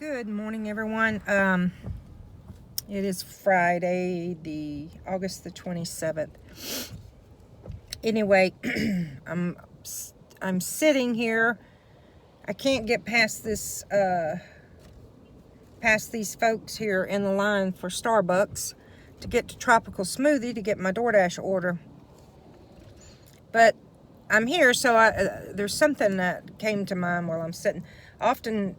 Good morning, everyone. It is Friday, the August the 27th. Anyway, I'm I'm sitting here. I can't get past this past these folks here in the line for Starbucks to get to Tropical Smoothie to get my DoorDash order. But I'm here, so there's something that came to mind while I'm sitting. Often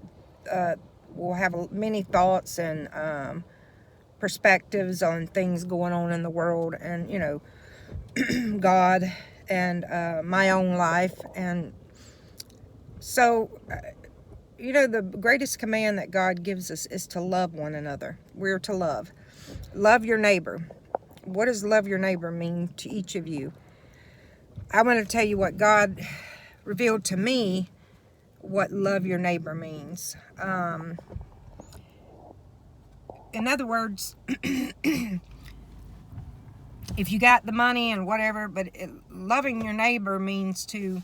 we'll have many thoughts and perspectives on things going on in the world, and God and my own life. And so the greatest command that God gives us is to love one another. We're to love your neighbor. What does love your neighbor mean to each of you? I want to tell you what God revealed to me, what love your neighbor means. In other words, if you got the money and whatever, but loving your neighbor means to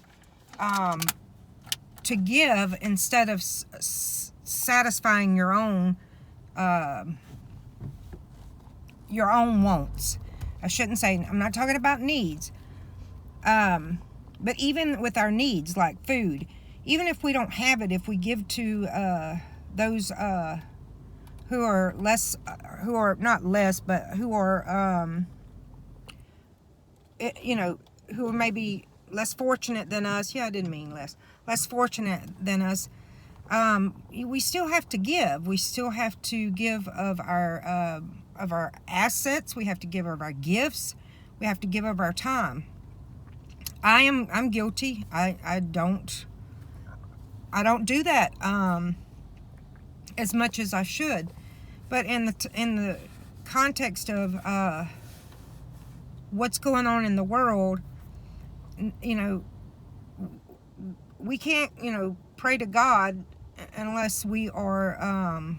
give instead of satisfying your own wants. I shouldn't say, I'm not talking about needs. But even with our needs, like food, even if we don't have it, if we give to those who are less, who are not less, but who are, who are maybe less fortunate than us. Yeah, I didn't mean less fortunate than us. We still have to give. We still have to give of our assets. We have to give of our gifts. We have to give of our time. I'm guilty. I don't do that as much as I should. But in the context of what's going on in the world, we can't pray to God unless we are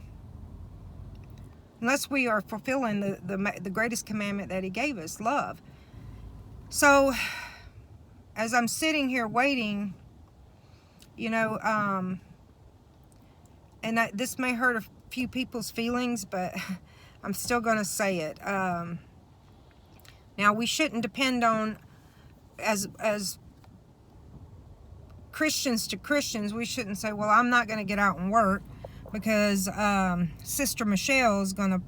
fulfilling the greatest commandment that He gave us, love. So as I'm sitting here waiting, this may hurt a few people's feelings, but I'm still going to say it. Now, we shouldn't depend on, as Christians to Christians, we shouldn't say, well, I'm not going to get out and work because Sister Michelle's going to,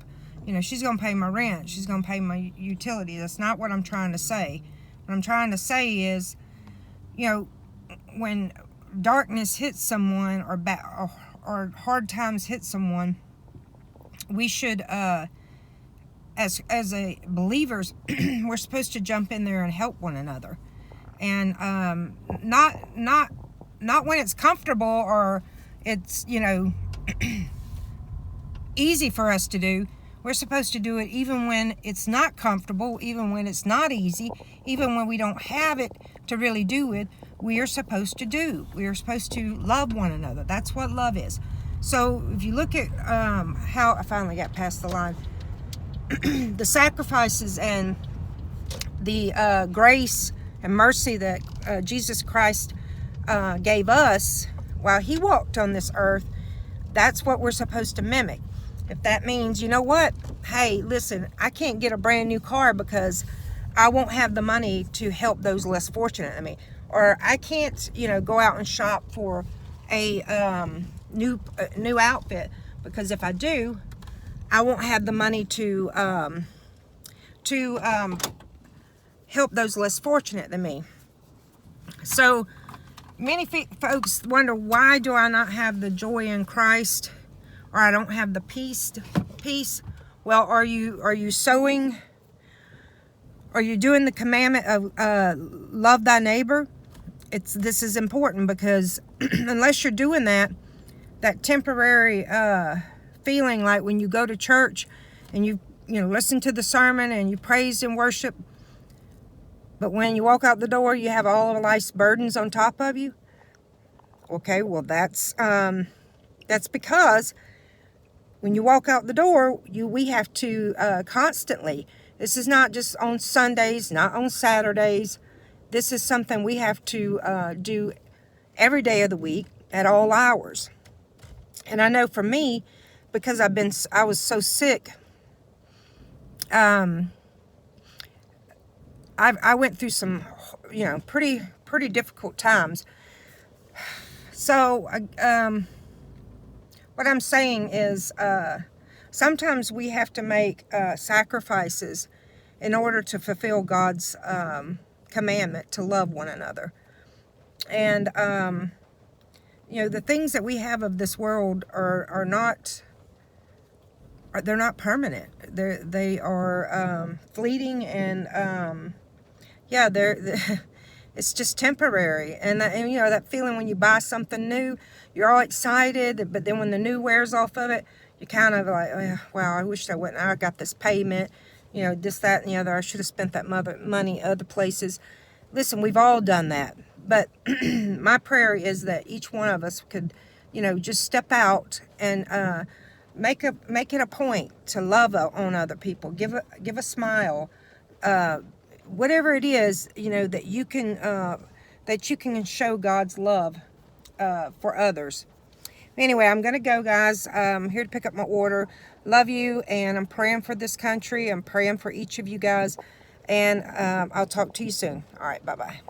she's going to pay my rent. She's going to pay my utilities. That's not what I'm trying to say. What I'm trying to say is, when darkness hits someone or hard times hit someone, we should, as a believers, we're supposed to jump in there and help one another, and not when it's comfortable or it's easy for us to do. We're supposed to do it even when it's not comfortable, even when it's not easy, even when we don't have it to really do it. We are supposed to We are supposed to love one another. That's what love is. So if you look at how I finally got past the line, the sacrifices and the grace and mercy that Jesus Christ gave us while He walked on this earth, that's what we're supposed to mimic. If that means, hey, listen, I can't get a brand new car because I won't have the money to help those less fortunate than me. Or I can't, go out and shop for a new outfit because if I do, I won't have the money to help those less fortunate than me. So many folks wonder, why do I not have the joy in Christ, or I don't have the peace? Well, are you sowing? Are you doing the commandment of love thy neighbor? This is important because unless you're doing that temporary feeling like when you go to church and you listen to the sermon and you praise and worship, but when you walk out the door you have all of life's burdens on top of you. Okay, well that's because when you walk out the door, we have to constantly. This is not just on Sundays, not on Saturdays. This is something we have to do every day of the week at all hours. And I know for me, because I was so sick, I went through some, pretty difficult times. So, what I'm saying is, sometimes we have to make sacrifices in order to fulfill God's commandment to love one another. And, the things that we have of this world are not, they're not permanent. They are fleeting, and it's just temporary. And that feeling when you buy something new, you're all excited, but then when the new wears off of it, you kind of like, oh, wow, I wish I got this payment, this, that, and the other. I should have spent that money other places. Listen, we've all done that. But my prayer is that each one of us could, just step out and make it a point to love on other people. Give a smile, whatever it is, that you can show God's love for others. Anyway, I'm gonna go, guys. I'm here to pick up my order. Love you, and I'm praying for this country. I'm praying for each of you guys, and I'll talk to you soon. All right, bye-bye.